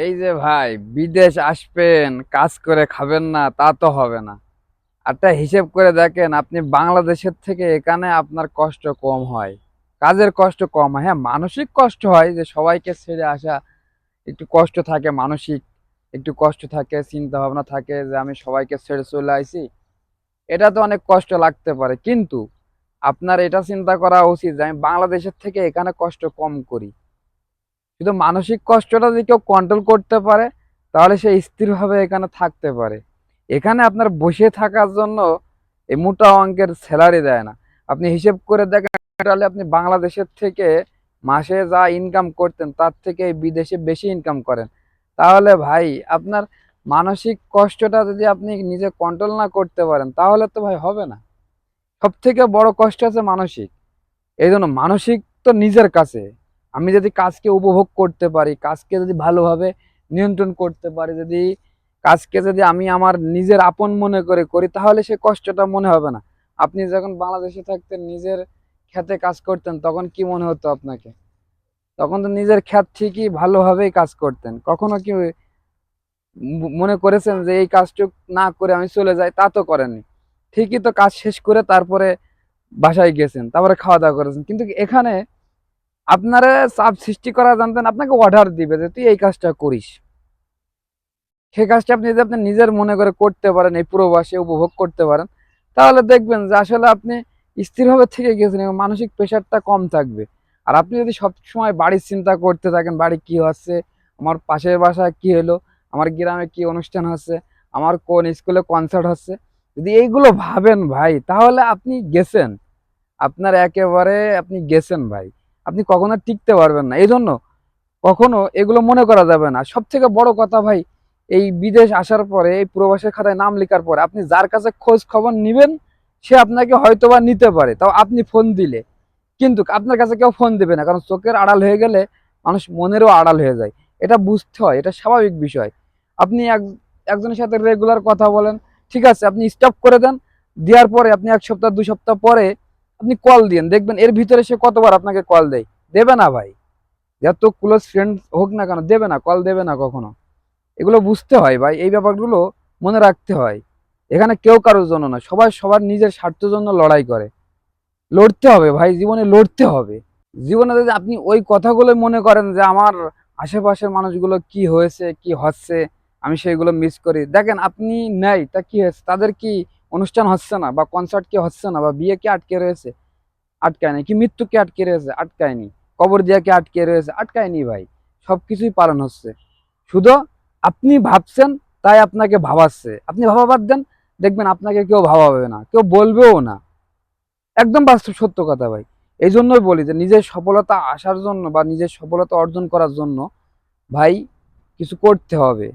এই যে ভাই, বিদেশ আসবেন কাজ করে খাবেন না তা তো হবে না। একটা হিসেব করে দেখেন, আপনি বাংলাদেশের থেকে এখানে আপনার কষ্ট কম হয়, কাজের কষ্ট কম হয়। হ্যাঁ, মানসিক কষ্ট হয়, যে সবাইকে ছেড়ে আসা একটু কষ্ট থাকে, মানসিক একটু কষ্ট থাকে, চিন্তা ভাবনা থাকে যে আমি সবাইকে ছেড়ে চলে আইছি। এটা তো অনেক কষ্ট লাগতে পারে, কিন্তু আপনার এটা চিন্তা করা উচিত যে আমি বাংলাদেশের থেকে এখানে কষ্ট কম করি। শুধু মানসিক কষ্টটা যদি কেউ কন্ট্রোল করতে পারে, তাহলে সে স্থিরভাবে এখানে থাকতে পারে। এখানে আপনার বসে থাকার জন্য এই মোটা অঙ্কের স্যালারি দেয় না। আপনি হিসেব করে দেখেন, তাহলে আপনি বাংলাদেশের থেকে মাসে যা ইনকাম করতেন তার থেকে এই বিদেশে বেশি ইনকাম করেন। তাহলে ভাই, আপনার মানসিক কষ্টটা যদি আপনি নিজে কন্ট্রোল না করতে পারেন, তাহলে তো ভাই হবে না। সব থেকে বড় কষ্ট আছে মানসিক। এই জন্য মানসিক তো নিজের কাছে। আমি যদি কাজকে উপভোগ করতে পারি, কাজকে যদি ভালোভাবে নিয়ন্ত্রণ করতে পারি, যদি কাজকে যদি আমি আমার নিজের আপন মনে করে করি, তাহলে সে কষ্টটা মনে হবে না। আপনি যখন বাংলাদেশে থাকতেন, নিজের খেতে কাজ করতেন, তখন কি মনে হতো আপনাকে? তখন তো নিজের ক্ষেত ঠিকই ভালোভাবেই কাজ করতেন। কখনো কি মনে করেছেন যে এই কাজটুক না করে আমি চলে যাই? তা তো করেননি। ঠিকই তো কাজ শেষ করে তারপরে বাসায় গেছেন, তারপরে খাওয়া দাওয়া করেছেন। কিন্তু এখানে আপনারা চাপ সৃষ্টি করা জানতেন, আপনাকে অর্ডার দিবে যে তুই এই কাজটা করিস। সেই কাজটা আপনি যদি আপনি নিজের মনে করে করতে পারেন, এই প্রবাসে উপভোগ করতে পারেন, তাহলে দেখবেন যে আসলে আপনি স্থিরভাবে থেকে গেছেন এবং মানসিক প্রেশারটা কম থাকবে। আর আপনি যদি সবসময় বাড়ির চিন্তা করতে থাকেন, বাড়ি কি হচ্ছে, আমার পাশের বাসায় কি হলো, আমার গ্রামে কি অনুষ্ঠান হচ্ছে, আমার কোন স্কুলে কনসার্ট হচ্ছে, যদি এইগুলো ভাবেন ভাই, তাহলে আপনি গেছেন, আপনার একেবারে আপনি গেছেন ভাই। আপনি কখনো টিকতে পারবেন না। এই জন্য কখনো এগুলো মনে করা যাবে না। সব থেকে বড় কথা ভাই, এই বিদেশ আসার পরে, এই প্রবাসের খাতায় নাম লেখার পরে আপনি যার কাছে খোঁজ খবর নিবেন, সে আপনাকে হয়তোবা নিতে পারে, তাও আপনি ফোন দিলে। কিন্তু আপনার কাছে কেউ ফোন দেবে না, কারণ চোখের আড়াল হয়ে গেলে মানুষ মনেরও আড়াল হয়ে যায়। এটা বুঝতে হয়, এটা স্বাভাবিক বিষয়। আপনি একজনের সাথে রেগুলার কথা বলেন, ঠিক আছে, আপনি স্টপ করে দেন। দেওয়ার পরে আপনি 1 সপ্তাহ 2 সপ্তাহ পরে আপনি কল দিন, দেখবেন এর ভিতরে সে কতবার আপনাকে কল দেয়। দেবে না ভাই, যত ক্লোজ ফ্রেন্ড হোক না কেন, দেবে না, কল দেবে না কখনো। এগুলো বুঝতে হয় ভাই, এই ব্যাপারগুলো মনে রাখতে হয়। এখানে কেউ কারোর জন্য না, সবাই সবার নিজের স্বার্থের জন্য লড়াই করে। লড়তে হবে ভাই, জীবনে লড়তে হবে। জীবনে যদি আপনি ওই কথাগুলো মনে করেন যে আমার আশেপাশের মানুষগুলো কি হয়েছে কি হচ্ছে, আমি সেইগুলো মিস করি, দেখেন আপনি নেই তা কি হয়েছে, তাদের কি অনুষ্ঠান হচ্ছে না, বা কনসার্ট কি হচ্ছে না, বা বিয়ে কি আটকে রয়েছে? আটকায়নি। কি মৃত্যু কি আটকে রয়েছে? আটকায়নি। কবর দিয়া কি আটকে রয়েছে? আটকায়নি ভাই। সবকিছুই পালন হচ্ছে। শুধু আপনি ভাবছেন, তাই আপনাকে ভাবাচ্ছে। আপনি ভাবা বাদ দেন, দেখবেন আপনাকে কেউ ভাবাবে না, কেউ বলবেও না। একদম বাস্তব সত্য কথা ভাই। এই জন্যই বলি যে নিজের সফলতা আসার জন্য বা নিজের সফলতা অর্জন করার জন্য ভাই কিছু করতে হবে।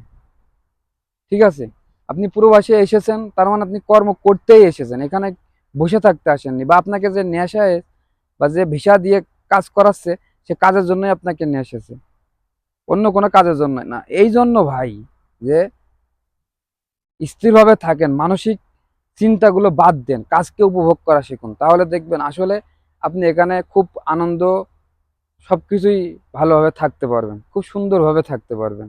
ঠিক আছে? আপনি প্রবাসে এসেছেন, তার মানে আপনি কর্ম করতেই এসেছেন। এখানে বসে থাকতে আসেননি, বা আপনাকে যে নিয়ে আসে বা যে ভিসা দিয়ে কাজ করাচ্ছে, সে কাজের জন্যই আপনাকে নিয়ে এসেছে, অন্য কোনো কাজের জন্য না। এই জন্য ভাই, যে স্থিরভাবে থাকেন, মানসিক চিন্তাগুলো বাদ দেন, কাজকে উপভোগ করা শিখুন, তাহলে দেখবেন আসলে আপনি এখানে খুব আনন্দ, সবকিছুই ভালোভাবে থাকতে পারবেন, খুব সুন্দরভাবে থাকতে পারবেন।